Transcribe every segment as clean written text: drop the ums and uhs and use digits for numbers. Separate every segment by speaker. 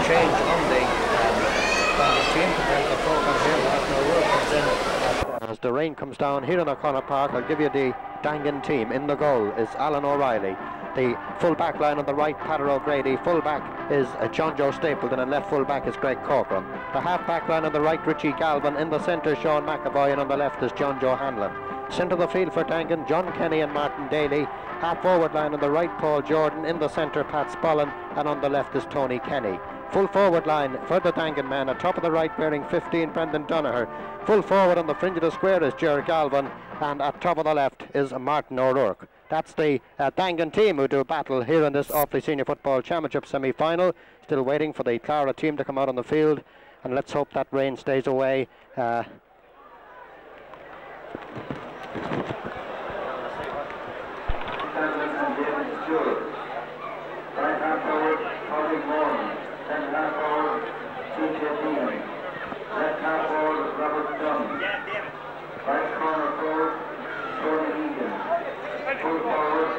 Speaker 1: change on the team compared to the program here. Martin O'Rourke comes in. As the rain comes down here in O'Connor Park, I'll give you the Daingean team. In the goal is Alan O'Reilly. The full back line on the right, Padder O'Grady. Full back is John Joe Stapleton, and left full back is Greg Corcoran. The half back line on the right, Richie Galvin. In the centre, Sean McAvoy, and on the left is John Joe Hanlon. Centre of the field for Daingean, John Kenny and Martin Daly. Half forward line on the right, Paul Jordan. In the centre, Pat Spollen, and on the left is Tony Kenny. Full forward line for the Daingean man. At top of the right, wearing 15, Brendan Donoghue. Full forward on the fringe of the square is Ger Galvin, and at top of the left is Martin O'Rourke. That's the Daingean team who do battle here in this Offaly Senior Football Championship semi-final. Still waiting for the Clara team to come out on the field, and let's hope that rain stays away.
Speaker 2: Right corner forward, Donoghue. Full forward,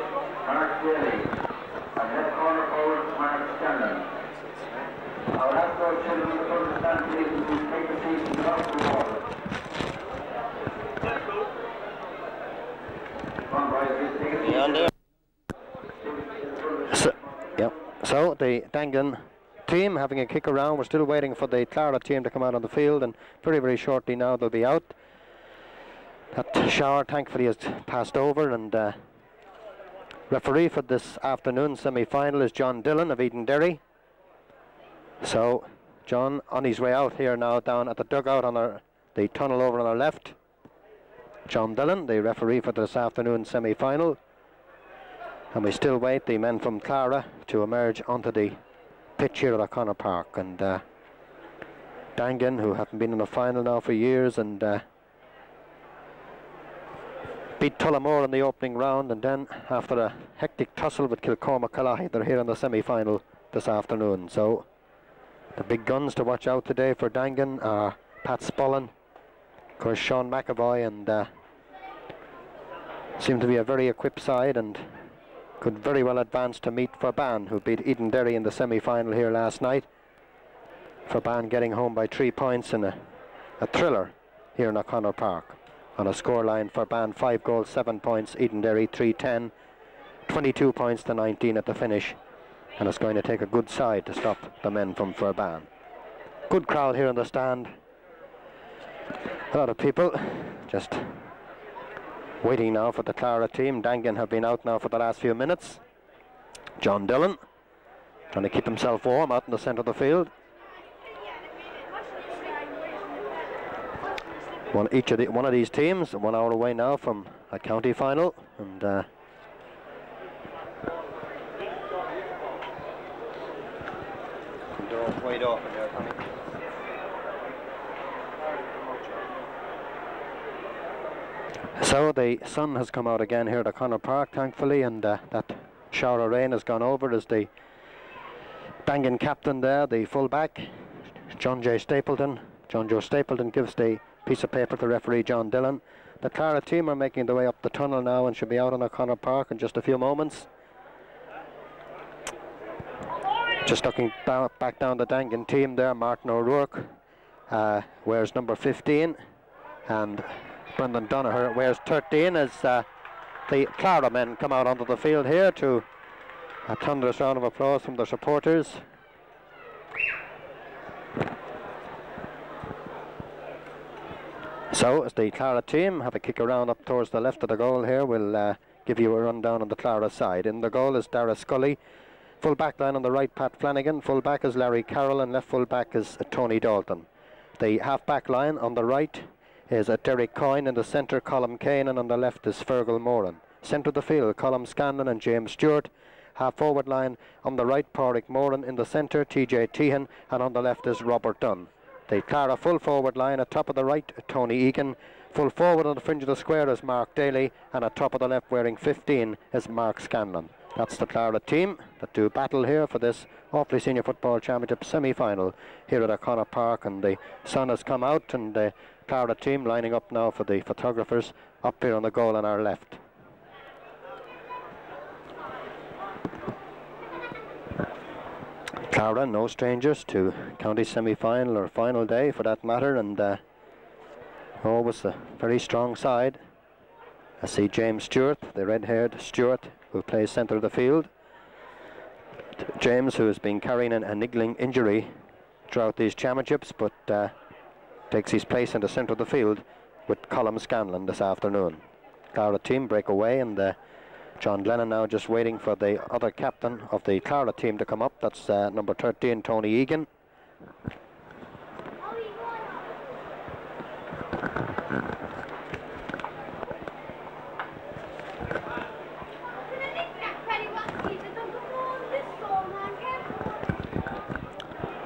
Speaker 2: Mark Daly. And left corner forward, Mark Scanlon. I'll ask those children to understand, please, to take a seat in the house of water. Come on, boys, please take a seat.
Speaker 1: So the Daingean team having a kick around. We're still waiting for the Clara team to come out on the field, and very, very shortly now they'll be out. That shower thankfully has passed over, and referee for this afternoon semi-final is John Dillon of Edenderry. So John on his way out here now down at the dugout on the tunnel over on our left. John Dillon, the referee for this afternoon semi-final. And we still wait the men from Clara to emerge onto the pitch here at O'Connor Park. And Daingean, who haven't been in the final now for years, and beat Tullamore in the opening round, and then after a hectic tussle with Kilcormac Calahi, they're here in the semi-final this afternoon. So the big guns to watch out today for Daingean are Pat Spollen, of course Sean McAvoy, and seem to be a very equipped side and could very well advance to meet Furban, who beat Edenderry in the semi-final here last night. Furban getting home by 3 points in a thriller here in O'Connor Park. On a scoreline, Furban 5 goals, 7 points, Edenderry 3-10, 22 points to 19 at the finish, and it's going to take a good side to stop the men from Furban. Good crowd here in the stand. A lot of people just waiting now for the Clara team. Daingean have been out now for the last few minutes. John Dillon trying to keep himself warm out in the centre of the field. One of these teams 1 hour away now from a county final, and wide open there, Tommy. So the sun has come out again here at O'Connor Park, thankfully, and that shower of rain has gone over as the Daingean captain there, the full-back, John Joe Stapleton gives the piece of paper to referee John Dillon. The Clara team are making their way up the tunnel now and should be out on O'Connor Park in just a few moments. Just looking back down the Daingean team there, Martin O'Rourke wears number 15, and Brendan Donoghue wears 13 as the Clara men come out onto the field here to a thunderous round of applause from their supporters. So as the Clara team have a kick around up towards the left of the goal here, we'll give you a rundown on the Clara side. In the goal is Dara Scully. Full back line on the right, Pat Flanagan. Full back is Larry Carroll, and left full back is Tony Dalton. The half back line on the right is Derek Coyne. In the centre, Colm Kane, and on the left is Fergal Moran. Centre of the field, Colm Scanlon and James Stewart. Half forward line on the right, Pádraig Moran. In the centre, TJ Tehan, and on the left is Robert Dunn. The Clara full forward line, at top of the right, Tony Egan. Full forward on the fringe of the square is Mark Daly, and at top of the left, wearing 15, is Mark Scanlon. That's the Clara team that do battle here for this Offaly Senior Football Championship semi-final here at O'Connor Park, and the sun has come out, and the Clara team lining up now for the photographers up here on the goal on our left. Clara, no strangers to county semi-final or final day for that matter, and always a very strong side. I see James Stewart, the red-haired Stewart, who plays centre of the field. James, who has been carrying a niggling injury throughout these championships, but takes his place in the centre of the field with Colm Scanlon this afternoon. Clara team break away, and John Glennon now just waiting for the other captain of the Clara team to come up. That's number 13, Tony Egan.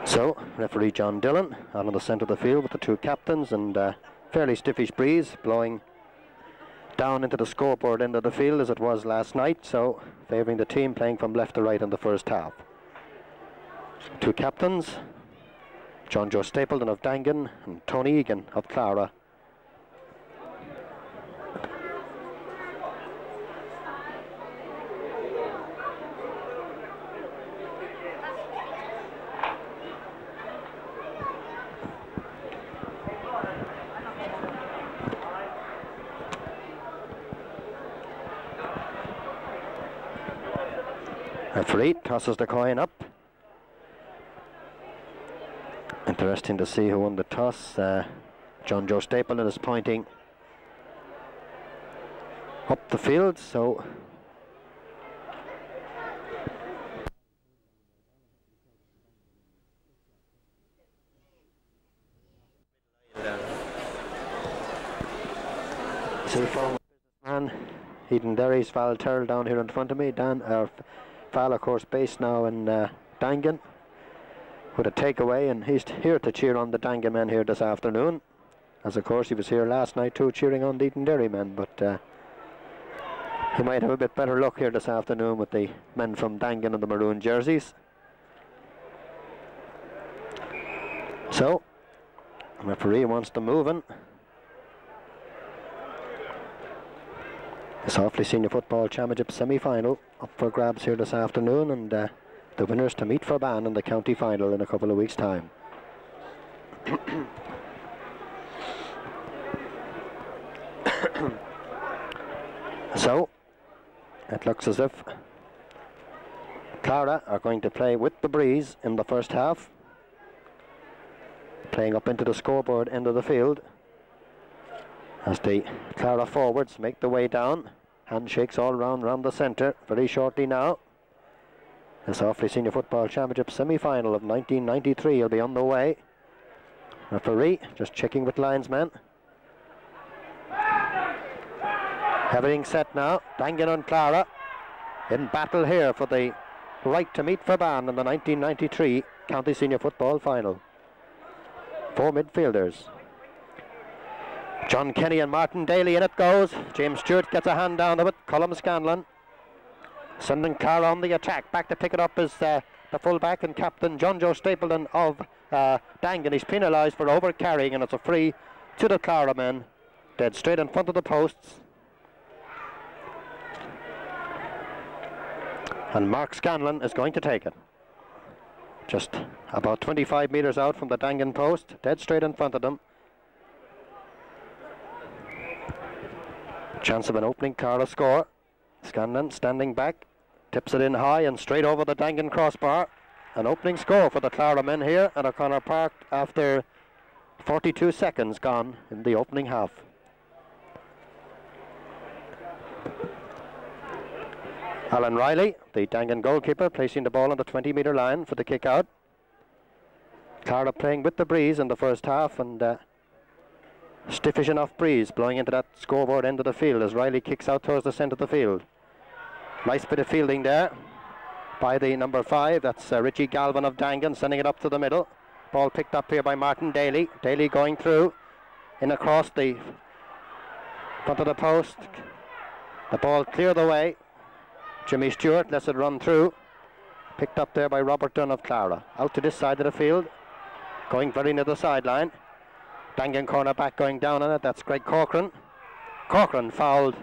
Speaker 1: So, referee John Dillon out on the centre of the field with the two captains, and fairly stiffish breeze blowing down into the scoreboard end of the field as it was last night, so favouring the team playing from left to right in the first half. Two captains, John Joe Stapleton of Daingean and Tony Egan of Clara. Referee tosses the coin up. Interesting to see who won the toss. John Joe Stapleton is pointing up the field, so former businessman Eden Derry's Val Terrell down here in front of me. Val, of course, based now in Daingean with a takeaway, and he's here to cheer on the Daingean men here this afternoon, as of course he was here last night too, cheering on the Eden Derry men, but he might have a bit better luck here this afternoon with the men from Daingean in the maroon jerseys. So, the referee wants to move in. This Offaly Senior Football Championship semi-final up for grabs here this afternoon, and the winners to meet for Ban in the county final in a couple of weeks' time. So, it looks as if Clara are going to play with the breeze in the first half, playing up into the scoreboard end of the field, as the Clara forwards make the way down. Handshakes all round the centre very shortly now. This Offaly Senior Football Championship semi-final of 1993 will be on the way. Referee just checking with linesman. Everything set now. Daingean and Clara in battle here for the right to meet for Ban in the 1993 County Senior Football Final. Four midfielders. John Kenny and Martin Daly, in it goes. James Stewart gets a hand down of it. Colm Scanlon sending Clara on the attack. Back to pick it up is the full-back and captain John Joe Stapleton of Daingean. He's penalised for over-carrying, and it's a free to the Clara men, dead straight in front of the posts. And Mark Scanlon is going to take it. Just about 25 metres out from the Daingean post, dead straight in front of them. Chance of an opening Clara score. Scanlon standing back, tips it in high and straight over the Daingean crossbar. An opening score for the Clara men here at O'Connor Park after 42 seconds gone in the opening half. Alan Riley, the Daingean goalkeeper, placing the ball on the 20-metre line for the kick out. Clara playing with the breeze in the first half, and stiffish enough breeze blowing into that scoreboard end of the field as Riley kicks out towards the centre of the field. Nice bit of fielding there by the number 5. That's Richie Galvin of Daingean, sending it up to the middle. Ball picked up here by Martin Daly. Daly going through in across the front of the post. The ball cleared away. Jimmy Stewart lets it run through. Picked up there by Robert Dunn of Clara. Out to this side of the field, going very near the sideline. Daingean corner back going down on it. That's Greg Corcoran. Corcoran fouled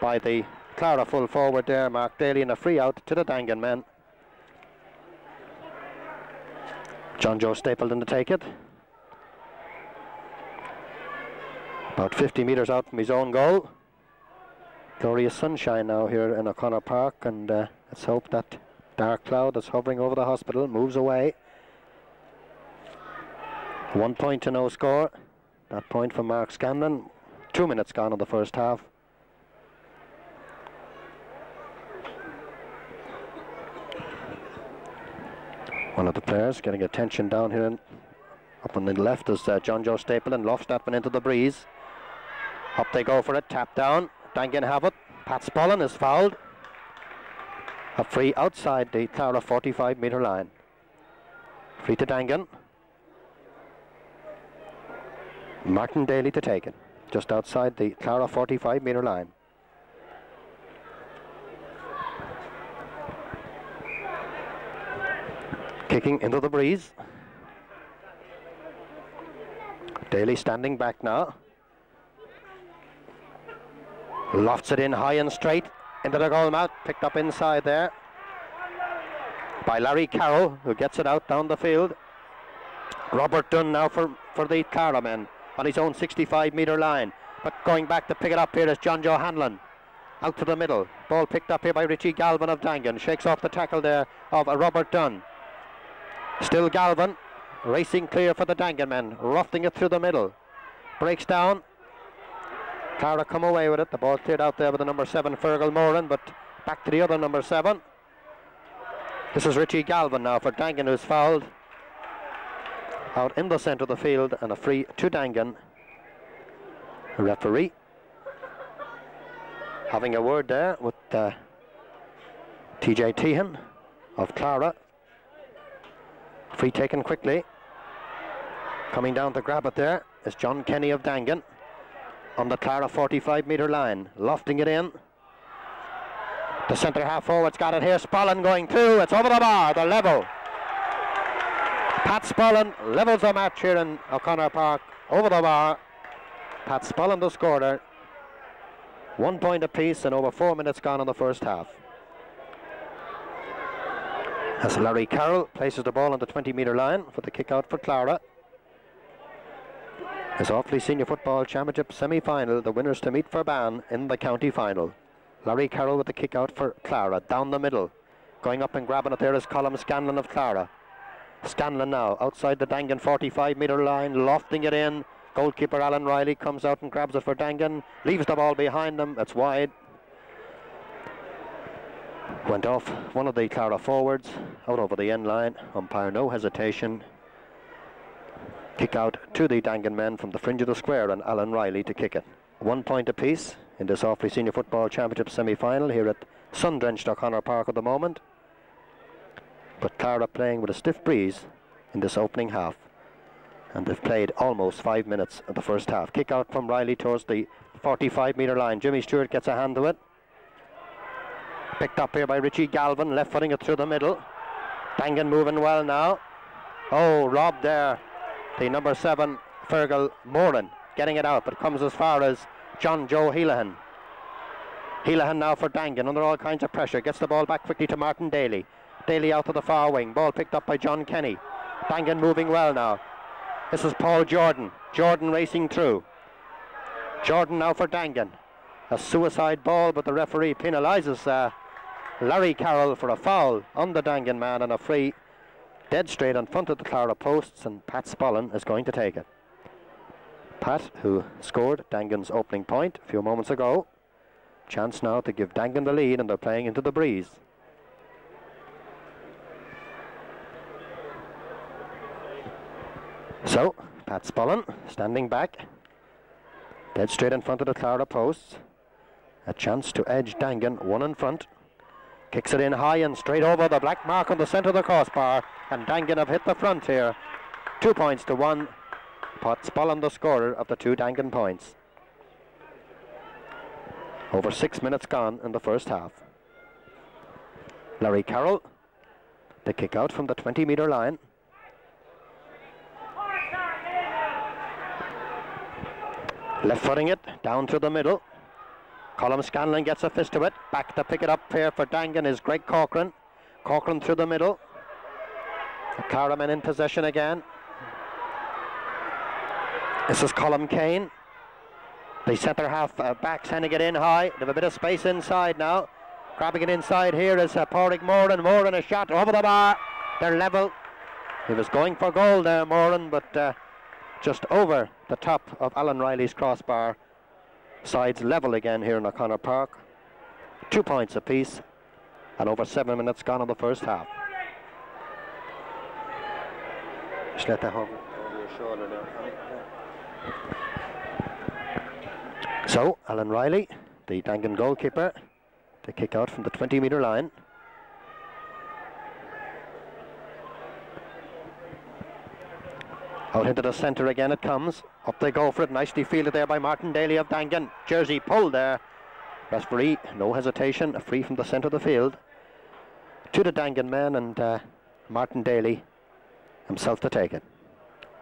Speaker 1: by the Clara full forward there, Mark Daly, and a free out to the Daingean men. John Joe Stapleton to take it. About 50 metres out from his own goal. Glorious sunshine now here in O'Connor Park, and let's hope that dark cloud that's hovering over the hospital moves away. 1 point to no score. That point from Mark Scanlon. 2 minutes gone in the first half. One of the players getting attention down here up on the left is John Joe Stapleton. Lofts that one into the breeze. Up they go for it, tap down. Daingean have it. Pat Spollen is fouled. A free outside the Clara 45-metre line. Free to Daingean. Martin Daly to take it, just outside the Clara 45-metre line. Kicking into the breeze. Daly standing back now. Lofts it in high and straight into the goal mouth, picked up inside there by Larry Carroll, who gets it out down the field. Robert Dunn now for the Clara men on his own 65-metre line, but going back to pick it up here is John Joe Hanlon. Out to the middle, ball picked up here by Richie Galvin of Daingean, shakes off the tackle there of Robert Dunn. Still Galvin, racing clear for the Daingean men, roughing it through the middle, breaks down. Clara come away with it, the ball cleared out there with the number 7 Fergal Moran, but back to the other number 7. This is Richie Galvin now for Daingean, who's fouled out in the centre of the field, and a free to Daingean. The referee having a word there with TJ Tehan of Clara. Free taken quickly. Coming down to grab it there is John Kenny of Daingean on the Clara 45-metre line, lofting it in. The centre half forward's got it here. Spollen going through. It's over the bar. The level. Pat Spollen levels the match here in O'Connor Park. Over the bar. Pat Spollen the scorer. 1 point apiece and over 4 minutes gone in the first half. As Larry Carroll places the ball on the 20-metre line for the kick out for Clara. This Offaly Senior Football Championship semi-final, the winners to meet for Ban in the county final. Larry Carroll with the kick out for Clara, down the middle. Going up and grabbing it there is Colm Scanlon of Clara. Scanlon now outside the Daingean 45-metre line, lofting it in. Goalkeeper Alan Riley comes out and grabs it for Daingean, leaves the ball behind them. It's wide. Went off one of the Clara forwards, out over the end line. Umpire no hesitation. Kick out to the Daingean men from the fringe of the square, and Alan Riley to kick it. 1 point apiece in this Offaly Senior Football Championship semi-final here at sun-drenched O'Connor Park at the moment. But Clara playing with a stiff breeze in this opening half, and they've played almost 5 minutes of the first half. Kick out from Riley towards the 45-metre line. Jimmy Stewart gets a hand to it. Picked up here by Richie Galvin, left footing it through the middle. Daingean moving well now. Oh, robbed there. The number 7 Fergal Moran getting it out, but comes as far as John Joe Helahan. Helahan now for Daingean under all kinds of pressure. Gets the ball back quickly to Martin Daly. Daly out to the far wing. Ball picked up by John Kenny. Daingean moving well now. This is Paul Jordan. Jordan racing through. Jordan now for Daingean. A suicide ball, but the referee penalises Larry Carroll for a foul on the Daingean man, and a free dead straight in front of the Clara posts, and Pat Spollen is going to take it. Pat, who scored Daingean's opening point a few moments ago. Chance now to give Daingean the lead, and they're playing into the breeze. So, Pat Spollen standing back, dead straight in front of the Clara posts. A chance to edge Daingean, one in front. Kicks it in high and straight over the black mark on the centre of the crossbar, and Daingean have hit the front here. 2 points to 1. Pat Spollen the scorer of the 2 Daingean points. Over 6 minutes gone in the first half. Larry Carroll, the kick out from the 20-metre line. Left footing it down through the middle. Colm Scanlon gets a fist to it. Back to pick it up here for Daingean is Greg Corcoran. Corcoran through the middle. The Clara men in possession again. This is Colm Kane. The centre half back sending it in high. They have a bit of space inside now. Grabbing it inside here is Pádraig Moran. Moran a shot over the bar. They're level. He was going for goal there, Moran, but just over the top of Alan Riley's crossbar. Sides level again here in O'Connor Park. 2 points apiece, and over 7 minutes gone in the first half. Just let that over your shoulder there. So, Alan Riley, the Daingean goalkeeper, to kick out from the 20-metre line. Out into the centre again it comes. Up they go for it. Nicely fielded there by Martin Daly of Daingean. Jersey pulled there. Referee, no hesitation, a free from the centre of the field. To the Daingean men, and Martin Daly himself to take it.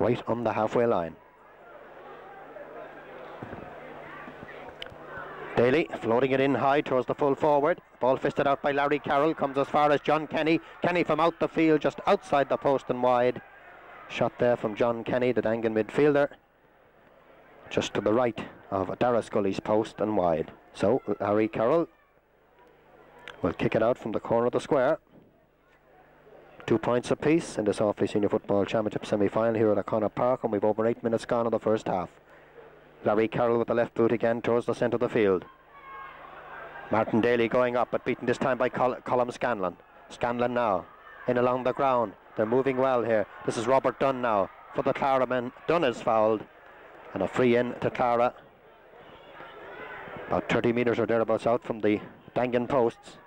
Speaker 1: Right on the halfway line. Daly floating it in high towards the full forward. Ball fisted out by Larry Carroll. Comes as far as John Kenny. Kenny from out the field, just outside the post and wide. Shot there from John Kenny, the Daingean midfielder. Just to the right of Dara Scully's post and wide. So Larry Carroll will kick it out from the corner of the square. 2 points apiece in this Offaly Senior Football Championship semi-final here at O'Connor Park, and we've over 8 minutes gone in the first half. Larry Carroll with the left boot again towards the centre of the field. Martin Daly going up, but beaten this time by Colm Scanlon. Scanlon now in along the ground. They're moving well here. This is Robert Dunn now for the Clara men. Dunn is fouled, and a free in to Clara. About 30 metres or thereabouts out from the Daingean posts.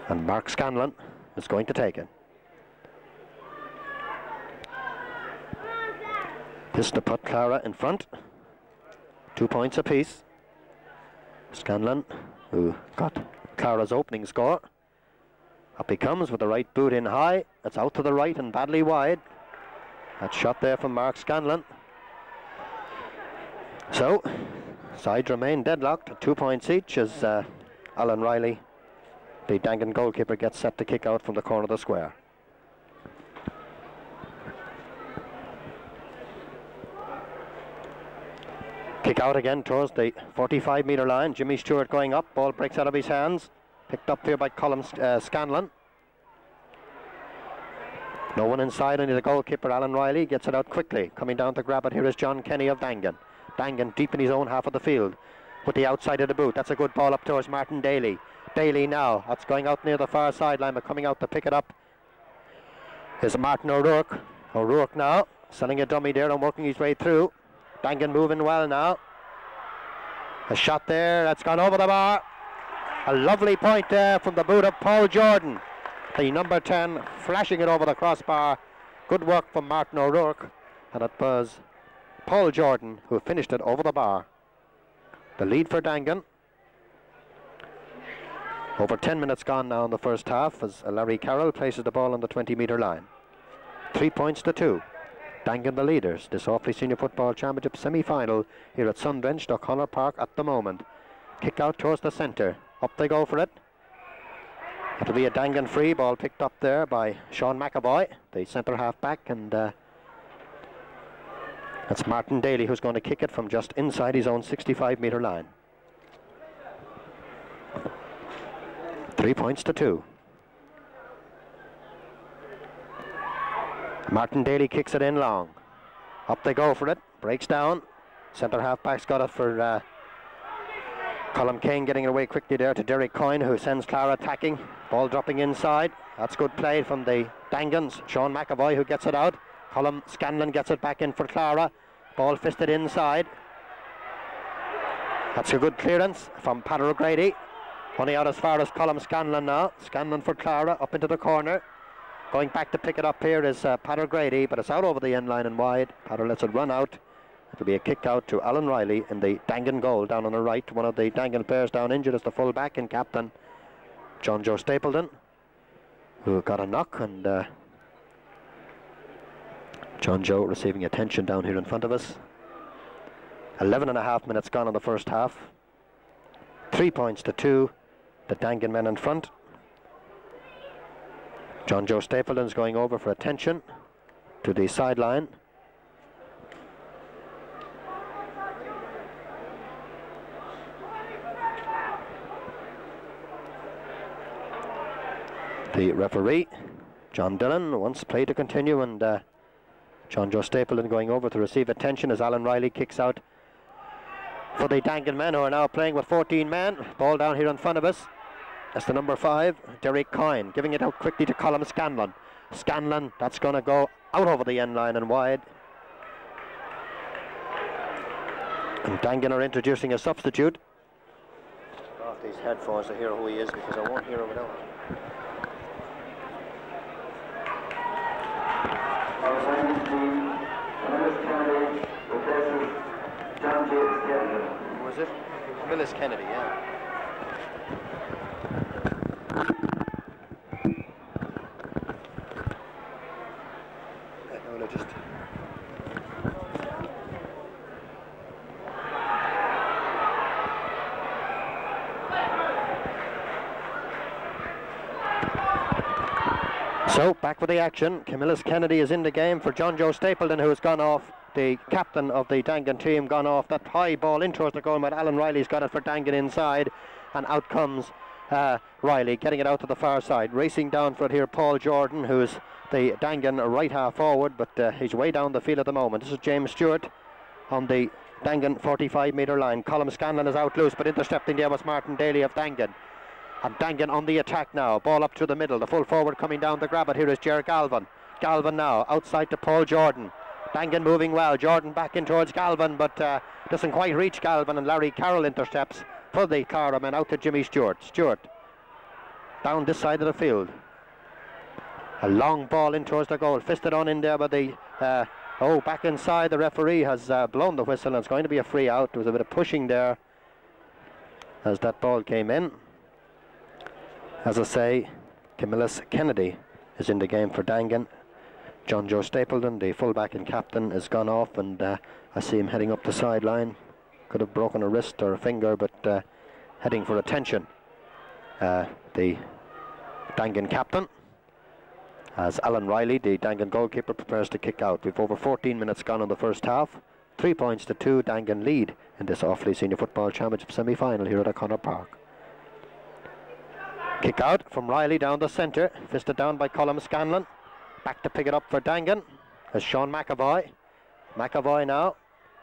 Speaker 1: And Mark Scanlon is going to take it. This to put Clara in front. 2 points apiece. Scanlon, who got Clara's opening score. Up he comes with the right boot in high. It's out to the right and badly wide. That shot there from Mark Scanlon. So, sides remain deadlocked. 2 points each as Alan Riley, the Daingean goalkeeper, gets set to kick out from the corner of the square. Kick out again towards the 45-metre line. Jimmy Stewart going up. Ball breaks out of his hands. Picked up here by Colm Scanlon. No one inside, only the goalkeeper, Alan Riley, gets it out quickly. Coming down to grab it here is John Kenny of Daingean. Daingean deep in his own half of the field with the outside of the boot. That's a good ball up towards Martin Daly. Daly now, that's going out near the far sideline, but coming out to pick it up is Martin O'Rourke. O'Rourke now, selling a dummy there and working his way through. Daingean moving well now. A shot there, that's gone over the bar. A lovely point there from the boot of Paul Jordan. The number 10 flashing it over the crossbar. Good work from Martin O'Rourke. And it was Paul Jordan who finished it over the bar. The lead for Daingean. Over 10 minutes gone now in the first half as Larry Carroll places the ball on the 20-metre line. 3 points to 2. Daingean the leaders. This Offaly Senior Football Championship semi-final here at Sun-drenched O'Connor Park at the moment. Kick out towards the centre. Up they go for it. It'll be a Daingean free ball picked up there by Sean McAvoy, the centre half back, and that's Martin Daly who's going to kick it from just inside his own 65-metre line. 3 points to 2. Martin Daly kicks it in long. Up they go for it. Breaks down. Centre half back's got it for Colm Kane, getting it away quickly there to Derek Coyne, who sends Clara attacking. Ball dropping inside. That's good play from the Daingeans. Sean McAvoy who gets it out. Colm Scanlon gets it back in for Clara. Ball fisted inside. That's a good clearance from Padder O'Grady. Only out as far as Colm Scanlon now. Scanlon for Clara, up into the corner. Going back to pick it up here is Padder O'Grady, but it's out over the end line and wide. Padder lets it run out. It'll be a kick out to Alan Riley in the Daingean goal down on the right. One of the Daingean players down injured is the full back and captain John Joe Stapleton, who got a knock, and John Joe receiving attention down here in front of us. 11.5 minutes gone in the first half. 3 points to 2. The Daingean men in front. John Joe Stapleton's going over for attention to the sideline. The referee, John Dillon, wants play to continue, and John Joe Stapleton going over to receive attention as Alan Riley kicks out for the Daingean men, who are now playing with 14 men. Ball down here in front of us. That's the number 5, Derek Coyne, giving it out quickly to Colm Scanlon. Scanlon, that's going to go out over the end line and wide. And Daingean are introducing a substitute. Off these headphones to hear who he is, because I won't hear him without. Who was it? Willis Kennedy, yeah. So, back with the action. Camillus Kennedy is in the game for John Joe Stapleton, who has gone off. The captain of the Daingean team gone off. That high ball in towards the goal, but Alan Riley's got it for Daingean inside, and out comes Riley, getting it out to the far side. Racing down for it here, Paul Jordan, who's the Daingean right half forward, but he's way down the field at the moment. This is James Stewart on the Daingean 45-metre line. Colm Scanlon is out loose, but intercepting there was Martin Daly of Daingean. And Daingean on the attack now. Ball up through the middle. The full forward coming down to grab it here is Ger Galvin. Galvin now outside to Paul Jordan. Daingean moving well. Jordan back in towards Galvin, but doesn't quite reach Galvin, and Larry Carroll intercepts for the Clara men out to Jimmy Stewart. Stewart down this side of the field. A long ball in towards the goal. Fisted on in there by the... back inside. The referee has blown the whistle, and it's going to be a free out. There was a bit of pushing there as that ball came in. As I say, Camillus Kennedy is in the game for Daingean. John Joe Stapleton, the fullback and captain, has gone off, and I see him heading up the sideline. Could have broken a wrist or a finger, but heading for attention. The Daingean captain, as Alan Riley, the Daingean goalkeeper, prepares to kick out. We've over 14 minutes gone in the first half. 3 points to 2, Daingean lead in this Offaly Senior Football Championship semi-final here at O'Connor Park. Kick out from Riley down the centre, fisted down by Colm Scanlon. Back to pick it up for Daingean as Sean McAvoy. McAvoy now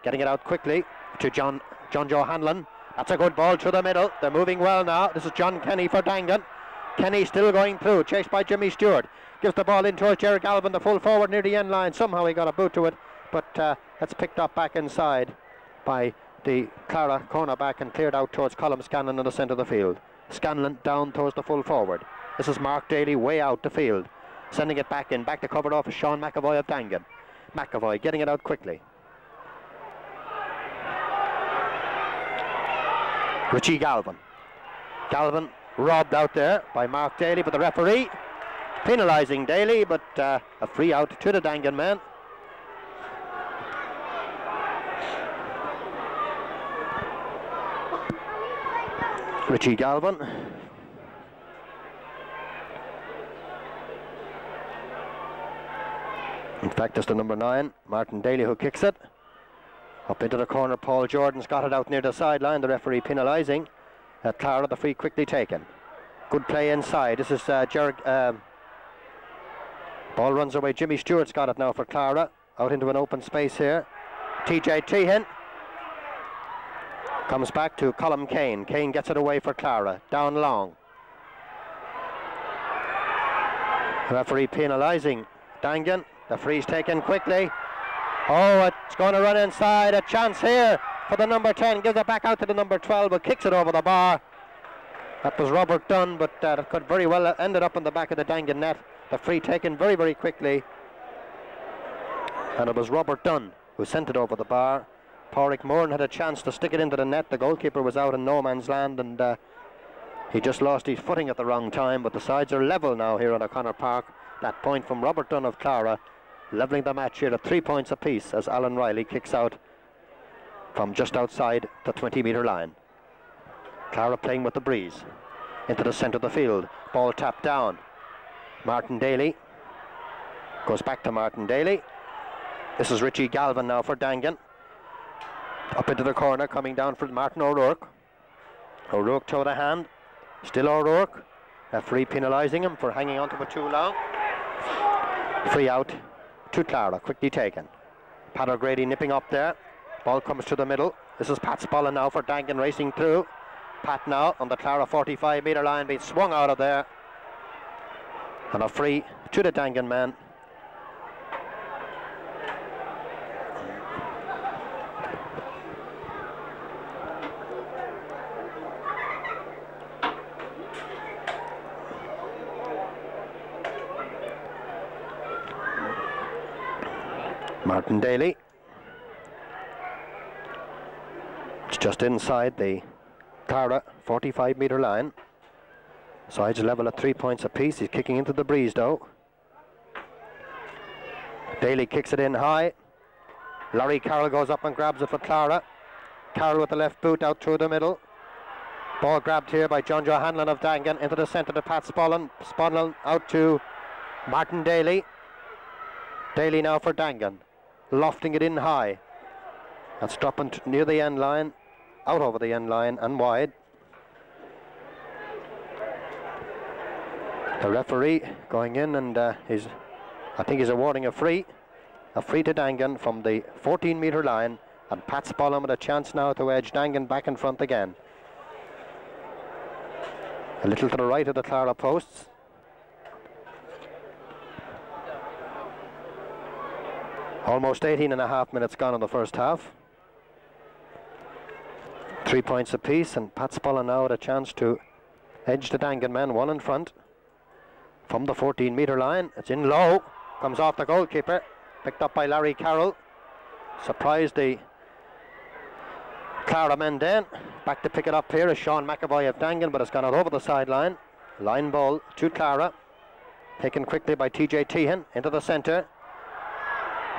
Speaker 1: getting it out quickly to John Joe Hanlon. That's a good ball through the middle. They're moving well now. This is John Kenny for Daingean. Kenny still going through, chased by Jimmy Stewart. Gives the ball in towards Jerry Galvin, the full forward near the end line. Somehow he got a boot to it, but that's picked up back inside by the Clara cornerback and cleared out towards Colm Scanlon in the centre of the field. Scanlon down towards the full forward. This is Mark Daly way out the field, sending it back in, back to cover off is Sean McAvoy of Daingean. McAvoy getting it out quickly. Richie Galvin. Galvin robbed out there by Mark Daly, but the referee penalising Daly, but a free out to the Daingean men. Richie Galvin. In fact, it's the number 9, Martin Daly, who kicks it. Up into the corner, Paul Jordan's got it out near the sideline, the referee penalising. Clara, the free quickly taken. Good play inside. This is ball runs away. Jimmy Stewart's got it now for Clara. Out into an open space here. TJ Teehan comes back to Colm Kane. Kane gets it away for Clara. Down long. The referee penalising Daingean. The free's taken quickly. Oh, it's going to run inside. A chance here for the number 10. Gives it back out to the number 12, but kicks it over the bar. That was Robert Dunn, but it could very well ended up in the back of the Daingean net. The free taken very, very quickly. And it was Robert Dunn who sent it over the bar. Pádraig Moran had a chance to stick it into the net. The goalkeeper was out in no man's land, and he just lost his footing at the wrong time. But the sides are level now here at O'Connor Park. That point from Robert Dunn of Clara, levelling the match here at 3 points apiece as Alan Riley kicks out from just outside the 20-metre line. Clara playing with the breeze into the centre of the field. Ball tapped down. Martin Daly. Goes back to Martin Daly. This is Richie Galvin now for Daingean. Up into the corner, coming down for Martin O'Rourke. O'Rourke to the hand. Still O'Rourke. Referee penalising him for hanging on to it too long. Free out to Clara, quickly taken. Pat O'Grady nipping up there. Ball comes to the middle. This is Pat Spollen now for Daingean, racing through. Pat now on the Clara 45-metre line, being swung out of there. And a free to the Daingean man. Martin Daly. It's just inside the Clara 45-metre line. Sides level at 3 points apiece. He's kicking into the breeze though. Daly kicks it in high. Larry Carroll goes up and grabs it for Clara. Carroll with the left boot out through the middle. Ball grabbed here by John Joe Hanlon of Daingean into the centre to Pat Spollen. Spollen out to Martin Daly. Daly now for Daingean. Lofting it in high. That's dropping near the end line, out over the end line and wide. The referee going in and I think he's awarding a free to Daingean from the 14-metre line, and Pat Spollen with a chance now to edge Daingean back in front again. A little to the right of the Clara posts. Almost 18.5 minutes gone in the first half. 3 points apiece, and Pat Spollen now had a chance to edge the Daingean men, one in front. From the 14-metre line, it's in low, comes off the goalkeeper, picked up by Larry Carroll. Surprised the Clara men then. Back to pick it up here is Sean McAvoy of Daingean, but it's gone out over the sideline. Line ball to Clara, taken quickly by TJ Tehan into the centre.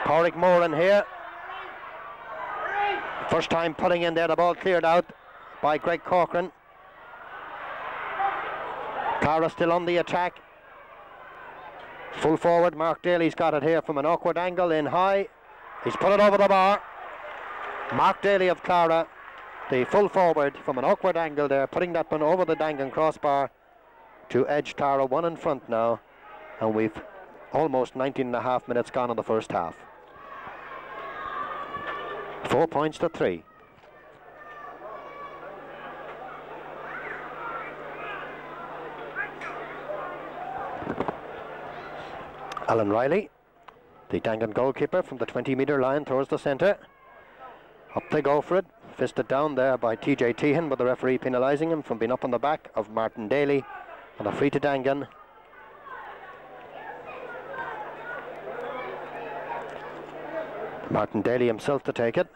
Speaker 1: Pádraig Moran here. First time putting in there, the ball cleared out by Greg Corcoran. Clara still on the attack. Full forward, Mark Daly's got it here from an awkward angle in high. He's put it over the bar. Mark Daly of Clara, the full forward from an awkward angle there, putting that one over the Daingean crossbar to edge Clara, one in front now. And we've almost 19.5 minutes gone in the first half. 4 points to 3. Alan Riley, the Daingean goalkeeper from the 20-metre line, throws the centre. Up they go for it. Fisted down there by TJ Tehan, but the referee penalising him from being up on the back of Martin Daly. And a free to Daingean. Martin Daly himself to take it.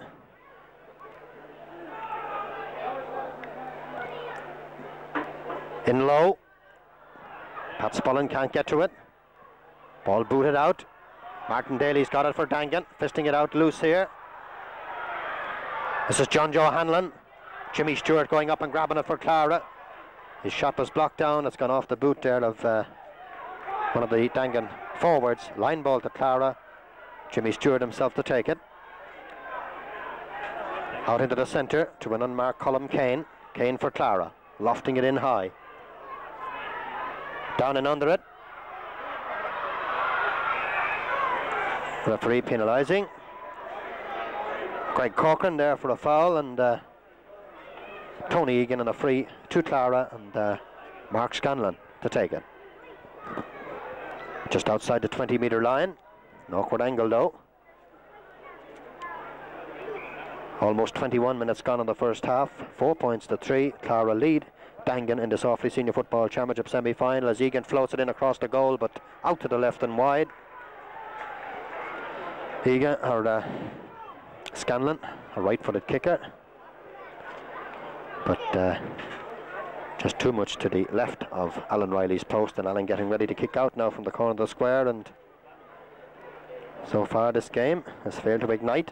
Speaker 1: In low. Pat Spollen can't get to it. Ball booted out. Martin Daly's got it for Daingean. Fisting it out loose here. This is John Joe Hanlon. Jimmy Stewart going up and grabbing it for Clara. His shot was blocked down. It's gone off the boot there of one of the Daingean forwards. Line ball to Clara. Jimmy Stewart himself to take it. Out into the centre to an unmarked Colm Kane. Kane for Clara. Lofting it in high. Down and under it. Referee penalising. Greg Corcoran there for a foul, and Tony Egan and a free to Clara, and Mark Scanlon to take it. Just outside the 20-metre line. An awkward angle though. Almost 21 minutes gone in the first half. 4 points to 3. Clara lead Daingean in this Offaly Senior Football Championship semi-final as Egan floats it in across the goal, but out to the left and wide. Egan, or Scanlon, a right-footed kicker, but just too much to the left of Alan Riley's post, and Alan getting ready to kick out now from the corner of the square. And so far this game has failed to ignite.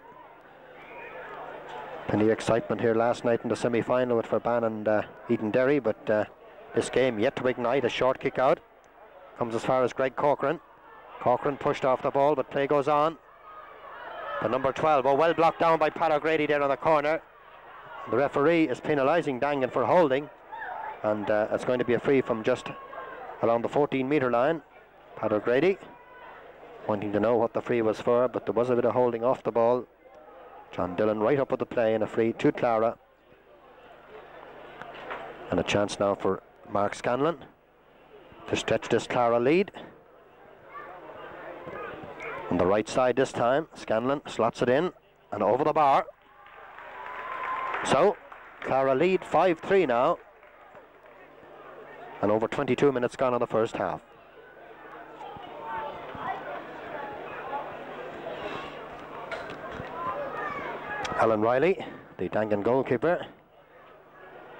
Speaker 1: Plenty of excitement here last night in the semi-final with Verban and Eden Derry, but this game yet to ignite. A short kick out. comes as far as Greg Corcoran. Corcoran pushed off the ball, but play goes on. The number 12, well blocked down by Pat O'Grady there on the corner. The referee is penalising Daingean for holding, and it's going to be a free from just along the 14-metre line. Pat O'Grady wanting to know what the free was for, but there was a bit of holding off the ball. John Dillon right up with the play and a free to Clara. And a chance now for Mark Scanlon to stretch this Clara lead. On the right side this time, Scanlon slots it in and over the bar. So, Clara lead 5-3 now. And over 22 minutes gone in the first half. Alan Riley, the Daingean goalkeeper,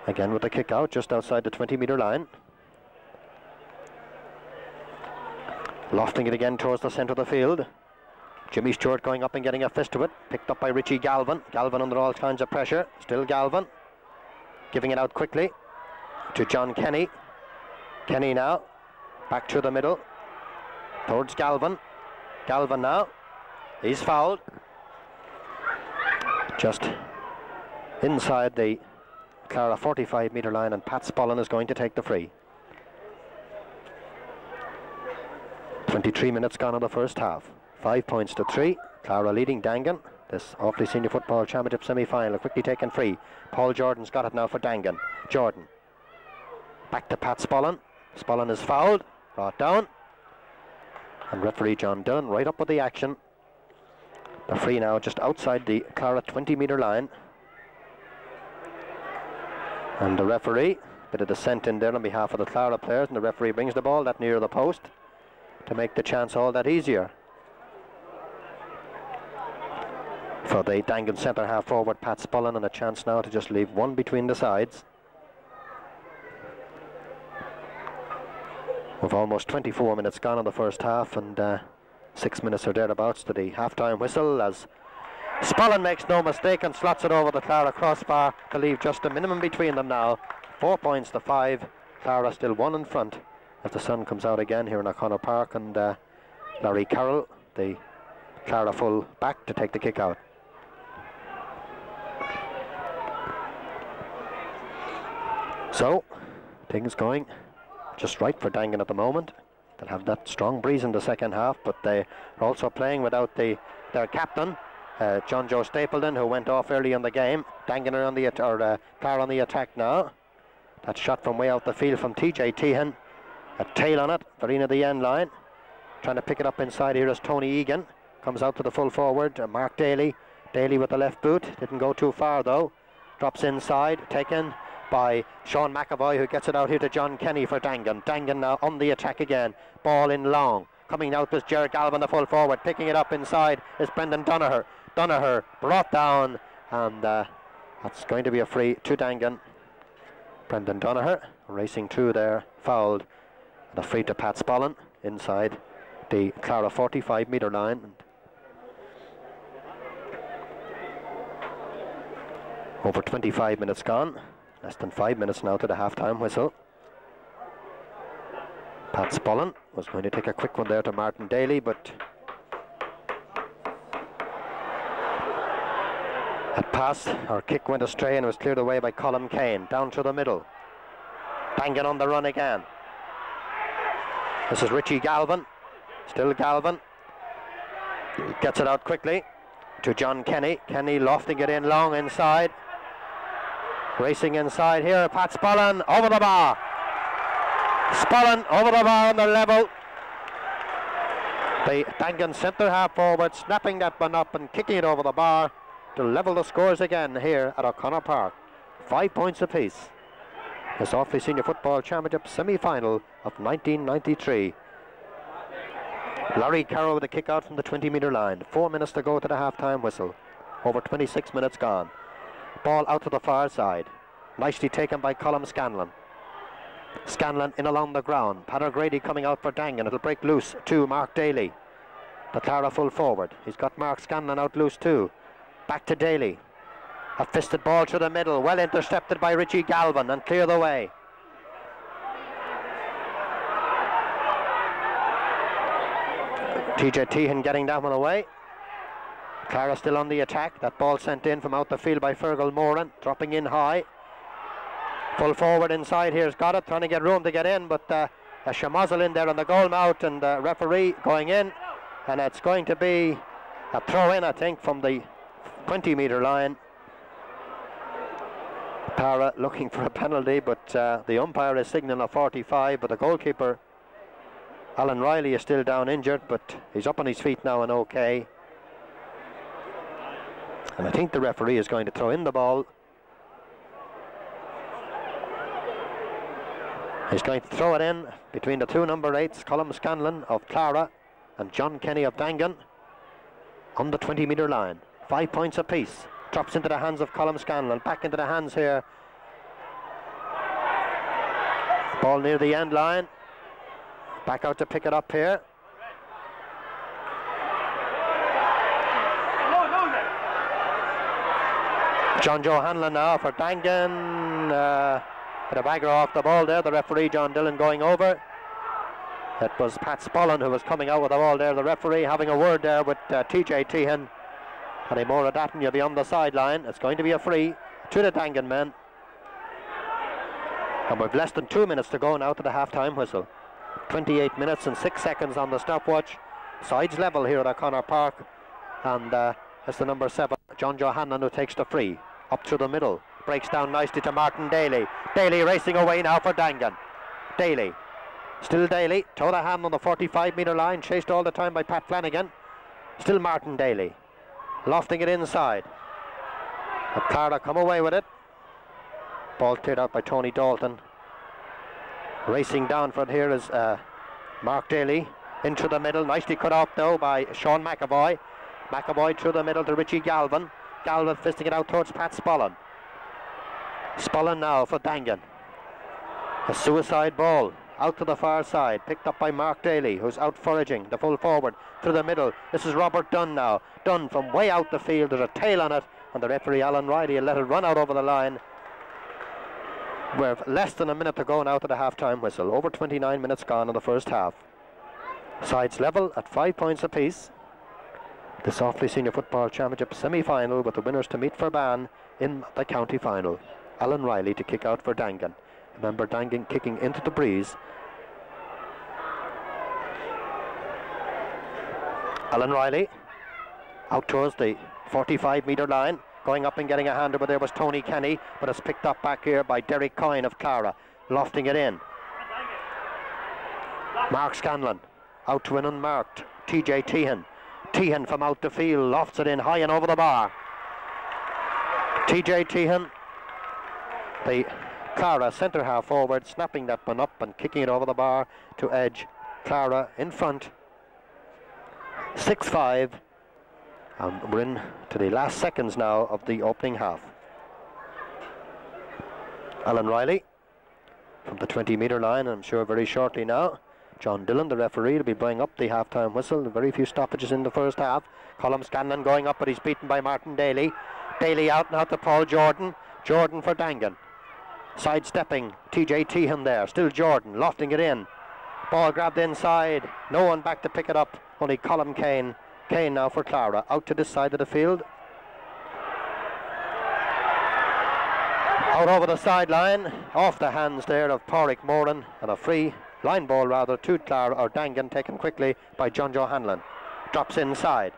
Speaker 1: again with the kick out just outside the 20-metre line. Lofting it again towards the centre of the field. Jimmy Stewart going up and getting a fist to it. Picked up by Richie Galvin. Galvin under all kinds of pressure. Still Galvin. Giving it out quickly to John Kenny. Kenny now. Back to the middle. Towards Galvin. Galvin now. He's fouled. Just inside the Clara 45-metre line, and Pat Spollen is going to take the free. 23 minutes gone in the first half. 5 points to 3. Clara leading Daingean. This Offaly Senior Football Championship semi-final. Quickly taken free. Paul Jordan's got it now for Daingean. Jordan. Back to Pat Spollen. Spollen is fouled. Brought down. And referee John Dillon right up with the action. The free now just outside the Clara 20-metre line. And the referee, bit of dissent in there on behalf of the Clara players, and the referee brings the ball that near the post to make the chance all that easier for the Daingean centre half forward Pat Spollen, and a chance now to just leave one between the sides. With almost 24 minutes gone in the first half, and 6 minutes or thereabouts to the half-time whistle, as Spollen makes no mistake and slots it over the Clara crossbar to leave just a minimum between them now. 4 points to 5. Clara still one in front as the sun comes out again here in O'Connor Park, and Larry Carroll, the Clara full back, to take the kick out. So things going just right for Daingean at the moment. They'll have that strong breeze in the second half, but they are also playing without their captain, John Joe Stapleton, who went off early in the game. Daingean are on the Clara on the attack now. That shot from way out the field from TJ Tehan. A tail on it, very near the end line. Trying to pick it up inside here is Tony Egan. Comes out to the full forward, Mark Daly. Daly with the left boot, didn't go too far though. Drops inside, taken by Sean McAvoy, who gets it out here to John Kenny for Daingean. Daingean now on the attack again. Ball in long. Coming out was Jared Galvin, the full forward. Picking it up inside is Brendan Donoghue. Donoghue brought down, and that's going to be a free to Daingean. Brendan Donoghue racing through there, fouled. And a free to Pat Spollen inside the Clara 45-metre line. Over 25 minutes gone. Less than 5 minutes now to the half-time whistle. Pat Spollen was going to take a quick one there to Martin Daly, but that pass or kick went astray and was cleared away by Colm Kane. Down to the middle. Daingean on the run again. This is Richie Galvin. Still Galvin. Gets it out quickly to John Kenny. Kenny lofting it in long inside. Racing inside here, Pat Spollen over the bar. Spollen over the bar on the level. The Daingean centre half forward snapping that one up and kicking it over the bar to level the scores again here at O'Connor Park. 5 points apiece. This Offaly Senior Football Championship semi-final of 1993. Larry Carroll with a kick out from the 20-metre line. 4 minutes to go to the half-time whistle. Over 26 minutes gone. Ball out to the far side. Nicely taken by Colm Scanlon. Scanlon in along the ground. Pat O'Grady coming out for Daingean. It'll break loose to Mark Daly. The Clara full forward. He's got Mark Scanlon out loose too. Back to Daly. A fisted ball to the middle. Well intercepted by Richie Galvin and cleared away. TJ Tehan getting that one away. Clara still on the attack. That ball sent in from out the field by Fergal Moran, dropping in high. Full forward inside here's got it, trying to get room to get in, but a Shamazel in there on the goal mouth, and the referee going in, and it's going to be a throw in, I think, from the 20-metre line. Clara looking for a penalty, but the umpire is signalling a 45, but the goalkeeper Alan Riley is still down injured, but he's up on his feet now and okay. And I think the referee is going to throw in the ball. He's going to throw it in between the two number 8s, Colm Scanlon of Clara and John Kenny of Daingean, on the 20-metre line. 5 points apiece. Drops into the hands of Colm Scanlon. Back into the hands here. Ball near the end line. Back out to pick it up here. John Joe Hanlon now for Daingean. The bagger off the ball there. The referee John Dillon going over. It was Pat Spollen who was coming out with the ball there. The referee having a word there with TJ Tehan. Any more of that and you'll be on the sideline. It's going to be a free to the Daingean men. And we've less than 2 minutes to go now to the half-time whistle. 28 minutes and 6 seconds on the stopwatch. Sides level here at O'Connor Park. And it's the number 7, John Joe Hanlon, who takes the free. Up through the middle. Breaks down nicely to Martin Daly. Daly racing away now for Daingean. Daly. Still Daly. Toe the hand on the 45-metre line. Chased all the time by Pat Flanagan. Still Martin Daly. Lofting it inside. But Clara come away with it. Ball cleared out by Tony Dalton. Racing down for it here is Mark Daly. Into the middle. Nicely cut off though by Sean McAvoy. McAvoy through the middle to Richie Galvin. Galvin fisting it out towards Pat Spollen. Spollen now for Daingean. A suicide ball out to the far side, picked up by Mark Daly, who's out foraging the full forward through the middle. This is Robert Dunn now. Dunn from way out the field. There's a tail on it, and the referee Alan Riley will let it run out over the line. We're less than a minute to go now to the half-time whistle. Over 29 minutes gone in the first half. Sides level at 5 points apiece. This Offaly Senior Football Championship semi-final with the winners to meet for Ban in the county final. Alan Riley to kick out for Daingean. Remember, Daingean kicking into the breeze. Alan Riley out towards the 45-metre line. Going up and getting a hand over there was Tony Kenny, but it's picked up back here by Derek Coyne of Clara. Lofting it in. Mark Scanlon out to an unmarked TJ Tehan. Tehan from out the field lofts it in high and over the bar. TJ Tehan, the Clara centre half forward, snapping that one up and kicking it over the bar to edge. Clara in front. 6-5. And we're in to the last seconds now of the opening half. Alan Riley from the 20-metre line, I'm sure very shortly now. John Dillon, the referee, will be blowing up the half-time whistle. Very few stoppages in the first half. Colm Scanlon going up, but he's beaten by Martin Daly. Daly out now to Paul Jordan. Jordan for Daingean. Sidestepping TJ Tehan there. Still Jordan, lofting it in. Ball grabbed inside. No one back to pick it up. Only Colm Kane. Kane now for Clara. Out to this side of the field. Out over the sideline. Off the hands there of Pádraig Moran. And a free line ball rather to Clara, or Daingean, taken quickly by John Joe Hanlon. Drops inside.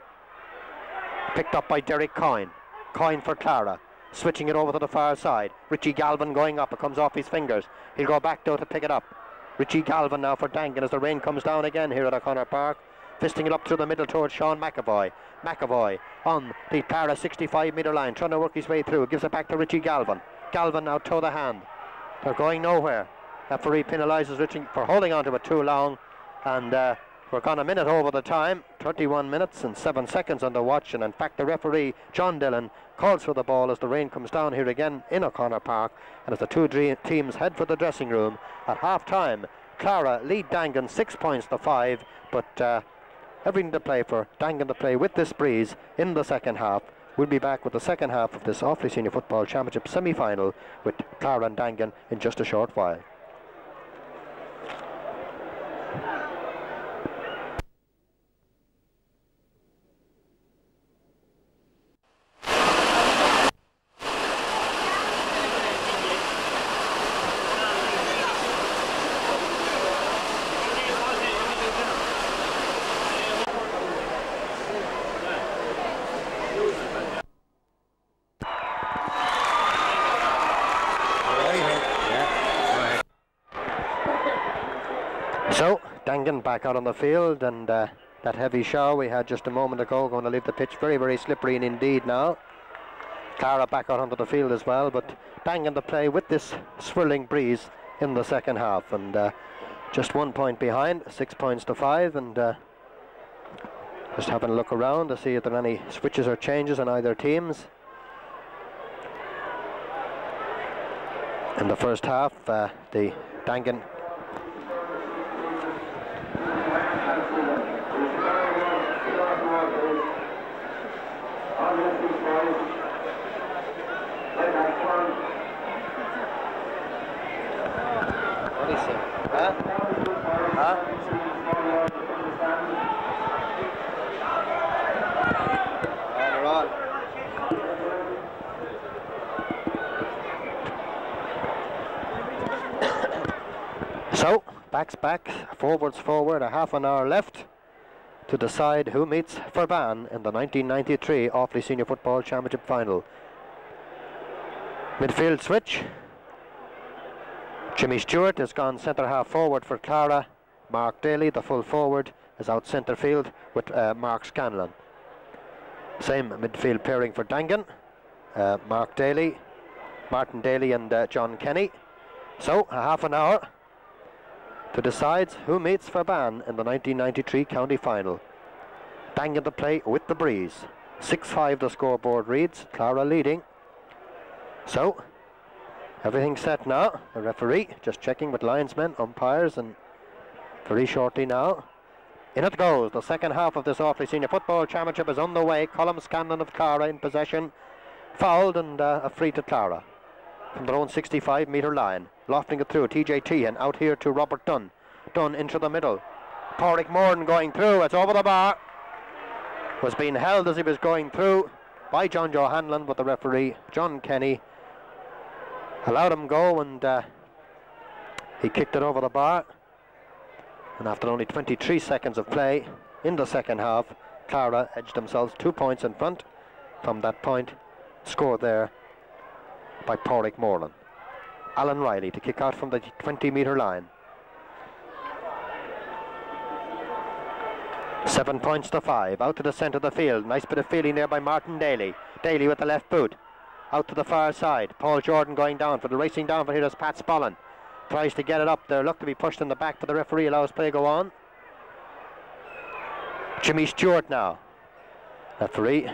Speaker 1: Picked up by Derek Coyne. Coyne for Clara. Switching it over to the far side. Richie Galvin going up. It comes off his fingers. He'll go back though to pick it up. Richie Galvin now for Daingean as the rain comes down again here at O'Connor Park. Fisting it up through the middle towards Sean McAvoy. McAvoy on the Clara 65-metre line, trying to work his way through. Gives it back to Richie Galvin. Galvin now toe the hand. They're going nowhere. Referee penalises Richie for holding on to it too long. And we're gone a minute over the time. 31 minutes and 7 seconds on the watch. And in fact, the referee, John Dillon, calls for the ball as the rain comes down here again in O'Connor Park. And as the two teams head for the dressing room at half-time, Clara lead Daingean 6 points to 5. But everything to play for. Daingean to play with this breeze in the second half. We'll be back with the second half of this Offaly Senior Football Championship semi-final with Clara and Daingean in just a short while. Daingean back out on the field, and that heavy shower we had just a moment ago going to leave the pitch very, very slippery indeed now. Clara back out onto the field as well, but Daingean to play with this swirling breeze in the second half, and just 1 point behind, 6 points to 5, and just having a look around to see if there are any switches or changes on either teams. In the first half, the Daingean what is it? Huh? All right. So, backs back, forwards forward, a half an hour left to decide who meets for Ban in the 1993 Offaly Senior Football Championship Final. Midfield switch. Jimmy Stewart has gone centre half forward for Clara. Mark Daly, the full forward, is out centre field with Mark Scanlon. Same midfield pairing for Daingean. Martin Daly and John Kenny. So, a half an hour to decide who meets for Ban in the 1993 county final. Daingean to play with the breeze. 6-5 the scoreboard reads, Clara leading. So, everything's set now. The referee just checking with linesmen, umpires, and very shortly now. In it goes. The second half of this Offaly Senior Football Championship is underway. Colm Scanlon of Clara in possession. Fouled, and a free to Clara from their own 65-metre line. Lofting it through. TJ Tehan out here to Robert Dunn. Dunn into the middle. Pádraig Moran going through. It's over the bar. Was being held as he was going through by John Joe Hanlon, but the referee, John Kenny, allowed him go, and he kicked it over the bar. And after only 23 seconds of play in the second half, Clara edged themselves 2 points in front from that point scored there by Pádraig Moran. Alan Riley to kick out from the 20-metre line. 7 points to 5. Out to the centre of the field. Nice bit of fielding there by Martin Daly. Daly with the left boot. Out to the far side. Paul Jordan going down for the racing down for here is Pat Spallin. Tries to get it up there. Look to be pushed in the back, but the referee allows play go on. Jimmy Stewart now. Referee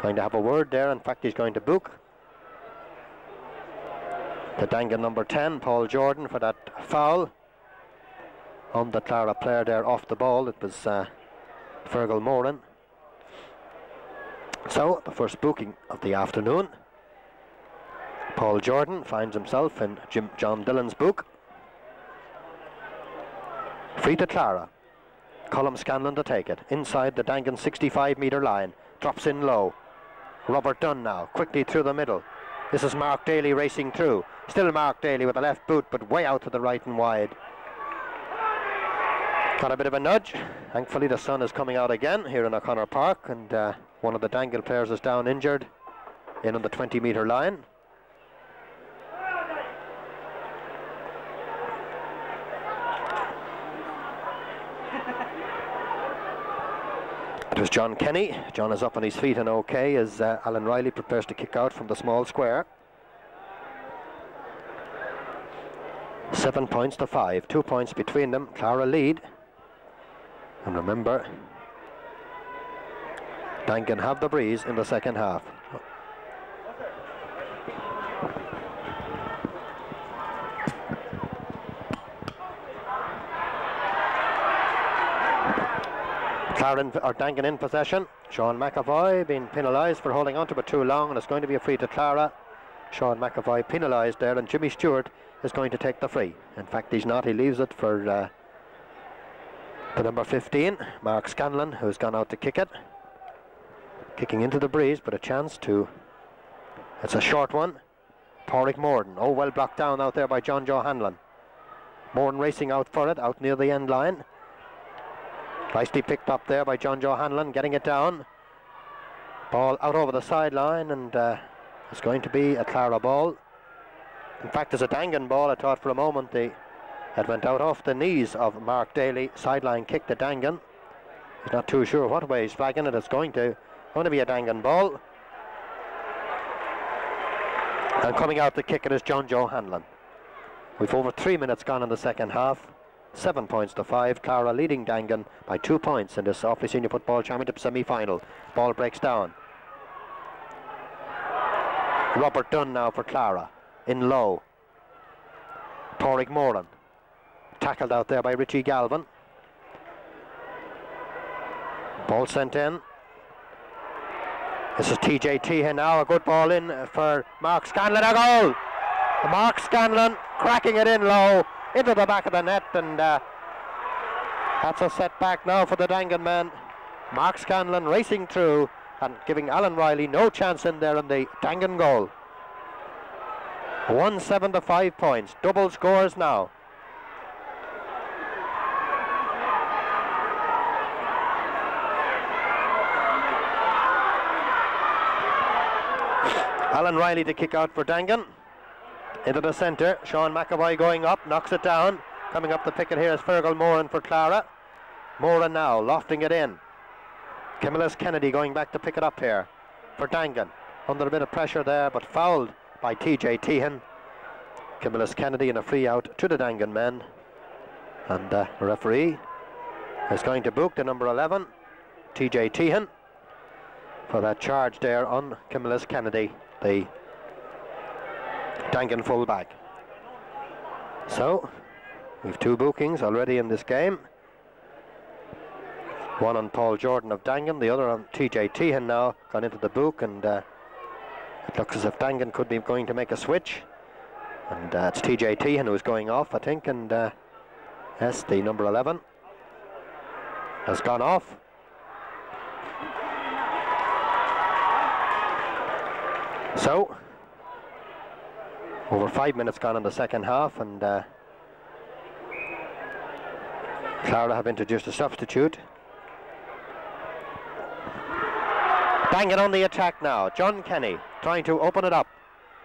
Speaker 1: going to have a word there. In fact, he's going to book the Daingean number 10, Paul Jordan, for that foul on the Clara player there off the ball. It was Fergal Moran. So, the first booking of the afternoon. Paul Jordan finds himself in John Dillon's book. Free to Clara. Colm Scanlon to take it. Inside the Daingean 65-metre line. Drops in low. Robert Dunn now, quickly through the middle. This is Mark Daly racing through. Still Mark Daly with the left boot, but way out to the right and wide. Got a bit of a nudge. Thankfully the sun is coming out again here in O'Connor Park, and one of the Daingean players is down injured in on the 20-metre line. It was John Kenny. John is up on his feet and okay as Alan Riley prepares to kick out from the small square. 7 points to 5. 2 points between them. Clara lead. And remember, Daingean have the breeze in the second half. Daingean in possession. Sean McAvoy being penalised for holding on to it too long, and it's going to be a free to Clara. Sean McAvoy penalised there, and Jimmy Stewart is going to take the free. In fact, he's not. He leaves it for the number 15, Mark Scanlon, who's gone out to kick it. Kicking into the breeze, but a chance to... It's a short one. Pádraig Moran. Oh, well blocked down out there by John Joe Hanlon. Moran racing out for it, out near the end line. Nicely picked up there by John Joe Hanlon, getting it down. Ball out over the sideline, and it's going to be a Clara ball. In fact, it's a Daingean ball. I thought for a moment the It went out off the knees of Mark Daly. Sideline kick to Daingean. He's not too sure what way he's flagging it. It's going to be a Daingean ball. And coming out to kick it is John Joe Hanlon. We've over 3 minutes gone in the second half. 7 points to 5. Clara leading Daingean by 2 points in this Offaly Senior Football Championship semi-final. Ball breaks down. Robert Dunn now for Clara. In low. Pádraig Moran. Tackled out there by Richie Galvin. Ball sent in. This is TJ Tehan now. A good ball in for Mark Scanlon. A goal! Mark Scanlon cracking it in low into the back of the net, and that's a setback now for the Daingean men. Mark Scanlon racing through and giving Alan Riley no chance in there in the Daingean goal. 1-7 to 5 points. Double scores now. Alan Riley to kick out for Daingean. Into the centre, Sean McAvoy going up, knocks it down. Coming up the picket here is Fergal Moran for Clara. Moran now, lofting it in. Camillus Kennedy going back to pick it up here for Daingean. Under a bit of pressure there, but fouled by TJ Tehan. Camillus Kennedy in a free out to the Daingean men. And the referee is going to book the number 11, TJ Tehan, for that charge there on Camillus Kennedy, the Daingean full-back. So, we've 2 bookings already in this game. One on Paul Jordan of Daingean, the other on TJ Tehan now, gone into the book, and it looks as if Daingean could be going to make a switch. And it's TJ Tehan who's going off, I think, and yes, the number 11 has gone off. So, over 5 minutes gone in the second half, and Clara have introduced a substitute. Daingean on the attack now. John Kenny trying to open it up,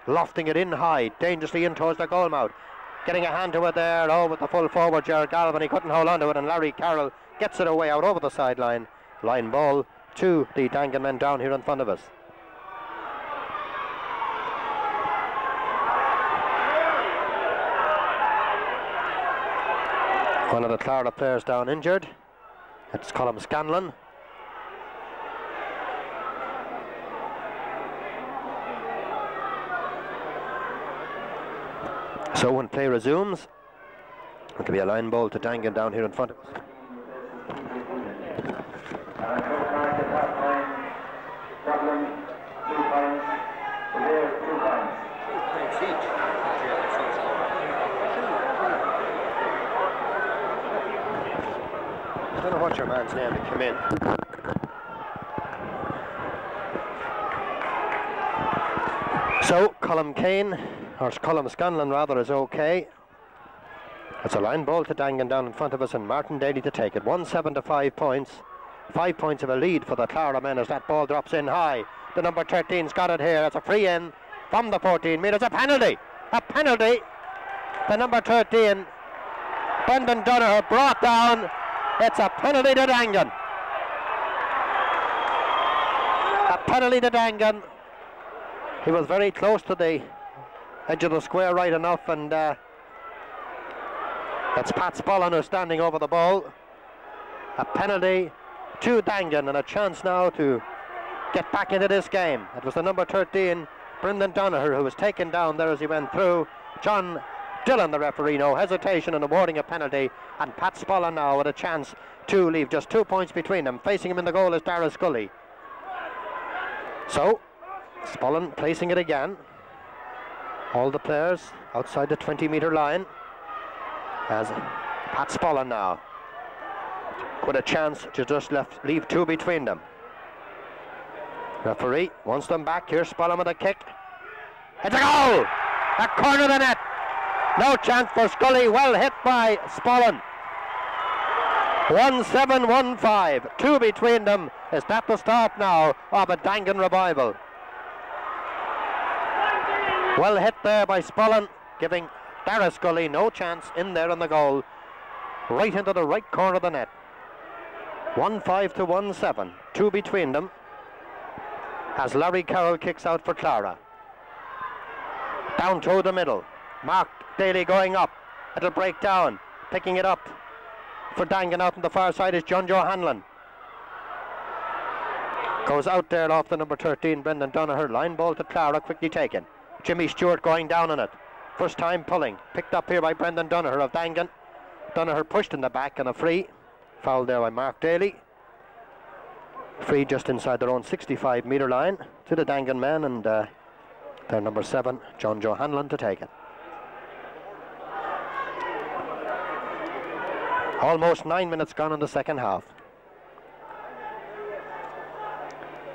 Speaker 1: lofting it in high, dangerously in towards the goal mouth. Getting a hand to it there, with the full forward, Gerard Galvin. He couldn't hold on to it, and Larry Carroll gets it away out over the sideline. Line ball to the Daingean men down here in front of us. One of the Clara players down injured. It's Colm Scanlon. So when play resumes, it'll be a line ball to Daingean down here in front of us. I don't know what your man's name to come in. So Colm Scanlon rather, is okay. It's a line ball to Daingean down in front of us, and Martin Daly to take it. 1-7 to 5 points. 5 points of a lead for the Clara men as that ball drops in high. The number 13's got it here. It's a free in from the 14 metres. A penalty! A penalty! The number 13, Brendan Donoghue, brought down. It's a penalty to Daingean. A penalty to Daingean. He was very close to the edge of the square right enough, and it's Pat Spollen who's standing over the ball. A penalty to Daingean, and a chance now to get back into this game. It was the number 13, Brendan Donoghue, who was taken down there as he went through. John Dillon, the referee, no hesitation in awarding a penalty, and Pat Spollen now with a chance to leave just 2 points between them. Facing him in the goal is Dara Scully. So, Spollen placing it again. All the players outside the 20-metre line, as Pat Spollen now with a chance to just leave 2 between them. Referee wants them back. Here's Spollen with a kick. It's a goal! A corner of the net. No chance for Scully. Well hit by Spollen. 1-7-1-5. 2 between them. Is that the start now of a Daingean revival? Well hit there by Spollen, giving Dara Scully, no chance, in there on the goal. Right into the right corner of the net. 1-5 to 1-7. 2 between them. As Larry Carroll kicks out for Clara. Down through the middle. Mark Daly going up. It'll break down. Picking it up for Daingean out on the far side is John Joe Hanlon. Goes out there off the number 13, Brendan Donoghue. Line ball to Clara, quickly taken. Jimmy Stewart going down on it. First time pulling. Picked up here by Brendan Donoghue of Daingean. Donoghue pushed in the back and a free. Foul there by Mark Daly. Free just inside their own 65-metre line to the Daingean men, and their number 7, John Joe Hanlon, to take it. Almost 9 minutes gone in the second half.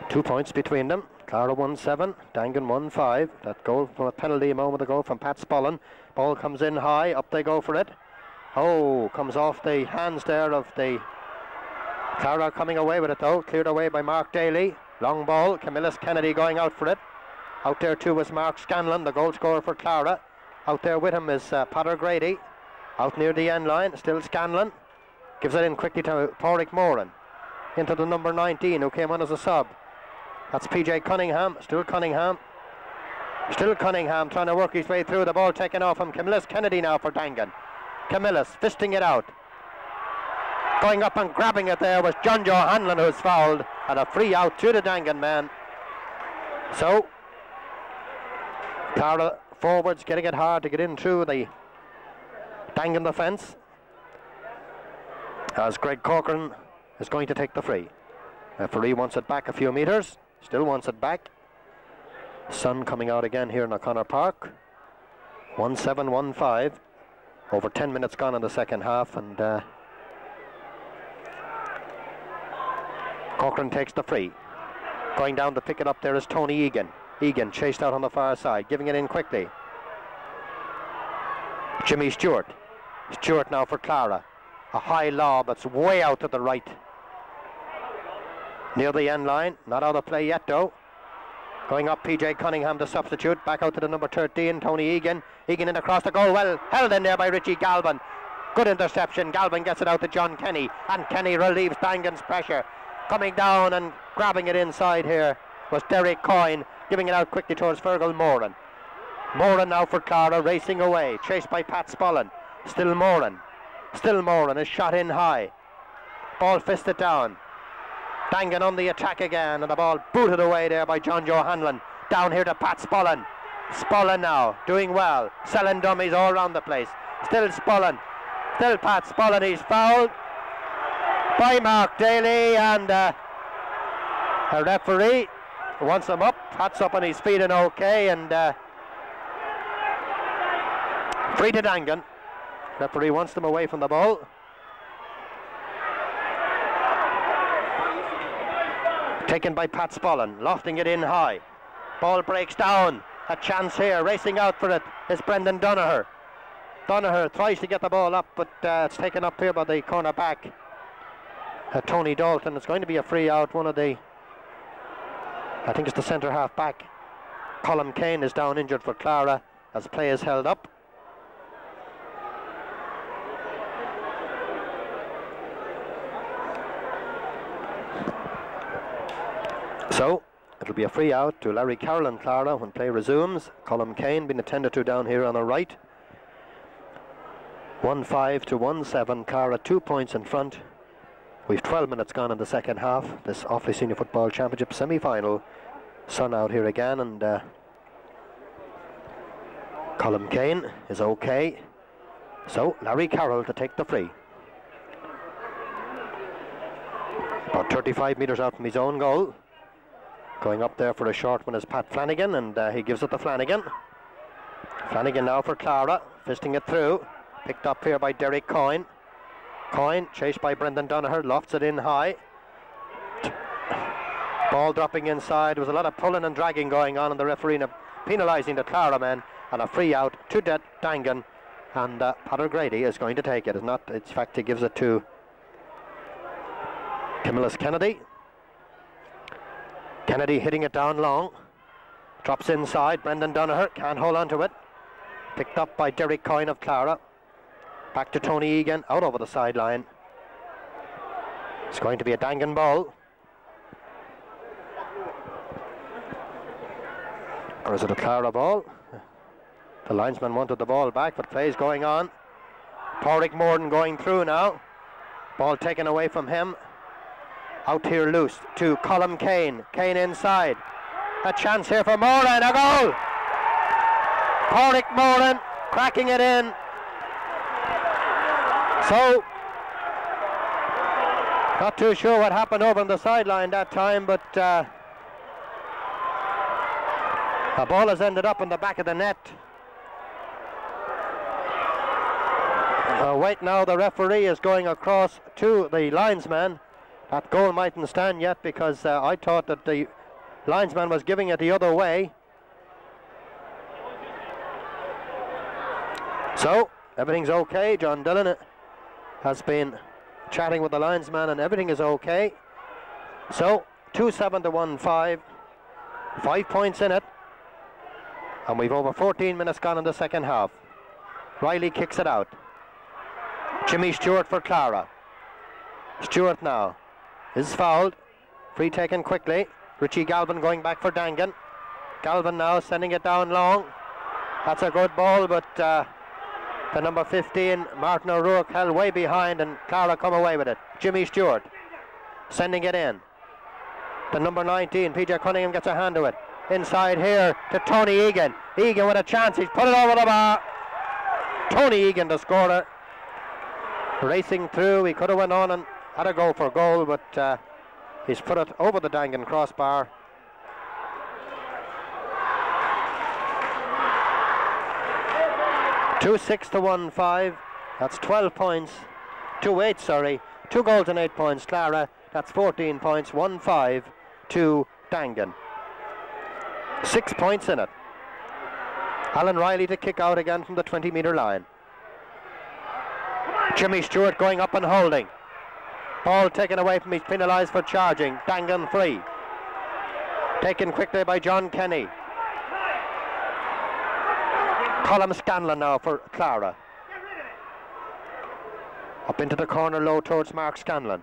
Speaker 1: 2 points between them. Clara 1-7, Daingean 1-5. That goal from a penalty a moment ago from Pat Spullen. Ball comes in high, up they go for it. Oh, comes off the hands there of the Clara, coming away with it though. Cleared away by Mark Daly. Long ball, Camillus Kennedy going out for it. Out there too was Mark Scanlon, the goal scorer for Clara. Out there with him is Potter Grady. Out near the end line, still Scanlon. Gives it in quickly to Pádraig Moran. Into the number 19 who came on as a sub. That's PJ Cunningham, still Cunningham. Still Cunningham trying to work his way through. The ball taken off him. Camillus Kennedy now for Daingean. Camillus fisting it out. Going up and grabbing it there was John Joe Hanlon, who's fouled. And a free out to the Daingean man. So, Clara forwards getting it hard to get in through the Daingean defence. As Greg Corcoran is going to take the free. Referee wants it back a few metres. Still wants it back. Sun coming out again here in O'Connor Park. 1-7, 1-5. Over 10 minutes gone in the second half, and Corcoran takes the free. Going down to pick it up there is Tony Egan. Egan chased out on the far side, giving it in quickly. Jimmy Stewart. Stewart now for Clara. A high lob that's way out to the right. Near the end line, not out of play yet though. Going up, PJ Cunningham to substitute. Back out to the number 13, Tony Egan. Egan in across the goal, well held in there by Richie Galvin. Good interception. Galvin gets it out to John Kenny, and Kenny relieves Daingean's pressure. Coming down and grabbing it inside here was Derek Coyne, giving it out quickly towards Fergal Moran. Moran now for Clara, racing away, chased by Pat Spullen. Still Moran. Still Moran is shot in high. Ball fisted down. Daingean on the attack again, and the ball booted away there by John Joe Hanlon. Down here to Pat Spullen. Spullen now, doing well. Selling dummies all around the place. Still Spullen. Still Pat Spullen. He's fouled by Mark Daly, and a referee wants him up. Pat's up on his feet and okay, and free to Daingean. Referee wants them away from the ball. Taken by Pat Spullen, lofting it in high. Ball breaks down. A chance here, racing out for it is Brendan Donoghue. Donoghue tries to get the ball up, but it's taken up here by the corner back. Tony Dalton. It's going to be a free out. One of the, I think it's the centre half back. Colm Kane is down injured for Clara as play is held up. So it'll be a free out to Larry Carroll and Clara when play resumes. Colm Kane being attended to down here on the right. 1-5 to 1-7. Clara 2 points in front. We've 12 minutes gone in the second half. This Offaly Senior Football Championship semi-final. Sun out here again, and Colm Kane is okay. So Larry Carroll to take the free. About 35 metres out from his own goal. Going up there for a short one is Pat Flanagan, and he gives it to Flanagan. Flanagan now for Clara, fisting it through. Picked up here by Derek Coyne. Coyne, chased by Brendan Donoghue, lofts it in high. Ball dropping inside. There was a lot of pulling and dragging going on, and the referee penalising the Clara men, and a free out to Daingean, and Potter Grady is going to take it. It's not, in fact, he gives it to Camillus Kennedy. Kennedy hitting it down long. Drops inside. Brendan Donoghue can't hold on to it. Picked up by Derek Coyne of Clara. Back to Tony Egan, out over the sideline. It's going to be a Daingean ball. Or is it a Clara ball? The linesman wanted the ball back, but play's going on. Pádraig Morden going through now. Ball taken away from him. Out here loose to Colm Kane. Kane inside. A chance here for Moran. A goal! Pádraig Morden cracking it in. So, not too sure what happened over on the sideline that time, but the ball has ended up in the back of the net. Wait now, the referee is going across to the linesman. That goal mightn't stand yet because I thought that the linesman was giving it the other way. So, everything's okay. John Dillon has been chatting with the linesman and everything is okay. So, 2-7 to 1-5. 5 points in it. And we've over 14 minutes gone in the second half. Riley kicks it out. Jimmy Stewart for Clara. Stewart now is fouled. Free taken quickly. Richie Galvin going back for Daingean. Galvin now sending it down long. That's a good ball, but the number 15, Martin O'Rourke, held way behind and Clara come away with it. Jimmy Stewart sending it in. The number 19, PJ Cunningham, gets a hand to it. Inside here to Tony Egan. Egan with a chance. He's put it over the bar. Tony Egan, the scorer. Racing through. He could have went on and had a go for goal, but he's put it over the Daingean crossbar. Two 6 to 1-5. That's 12 points. 2-8, sorry. 2 goals and 8 points. Clara. That's 14 points. 1-5 to Daingean. 6 points in it. Alan Riley to kick out again from the 20-metre line. Jimmy Stewart going up and holding. Ball taken away from him. He's penalised for charging. Daingean free. Taken quickly by John Kenny. Colm Scanlon now for Clara. Up into the corner low towards Mark Scanlon.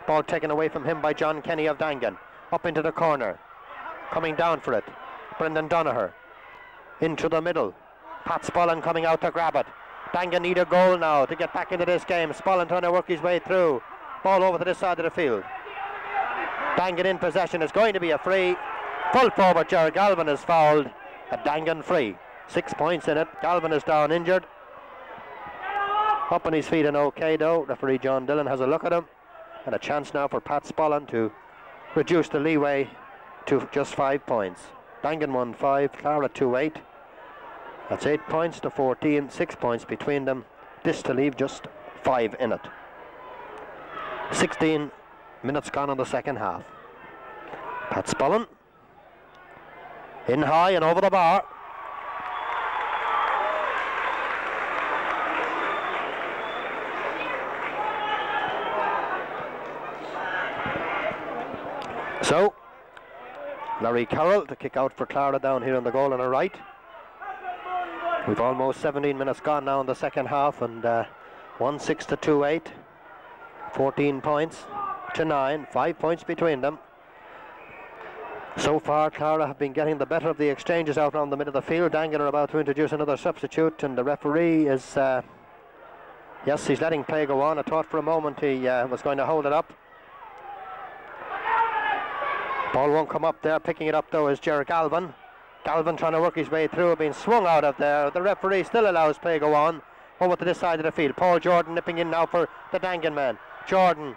Speaker 1: Ball taken away from him by John Kenny of Daingean. Up into the corner. Coming down for it. Brendan Donoghue. Into the middle. Pat Spollen coming out to grab it. Daingean need a goal now to get back into this game. Spollen trying to work his way through. Ball over to this side of the field. Daingean in possession. Is going to be a free. Full forward Gerard Galvin is fouled. A Daingean free. 6 points in it. Galvin is down injured. Up on his feet and okay though. Referee John Dillon has a look at him. And a chance now for Pat Spollen to reduce the leeway to just 5 points. Daingean 1-5. Clara 2-8. That's 8 points to 14, 6 points between them. This to leave just 5 in it. 16 minutes gone in the second half. Pat Spollen. In high and over the bar. So, Larry Carroll to kick out for Clara down here on the goal on the right. We've almost 17 minutes gone now in the second half, and 1-6 to 2-8. 14 points to 9, 5 points between them. So far, Clara have been getting the better of the exchanges out around the middle of the field. Daingean are about to introduce another substitute, and the referee is, yes, he's letting play go on. I thought for a moment he was going to hold it up. Ball won't come up there. Picking it up though is Gerard Galvin. Galvin trying to work his way through, being swung out of there. The referee still allows play go on over to this side of the field. Paul Jordan nipping in now for the Daingean man. Jordan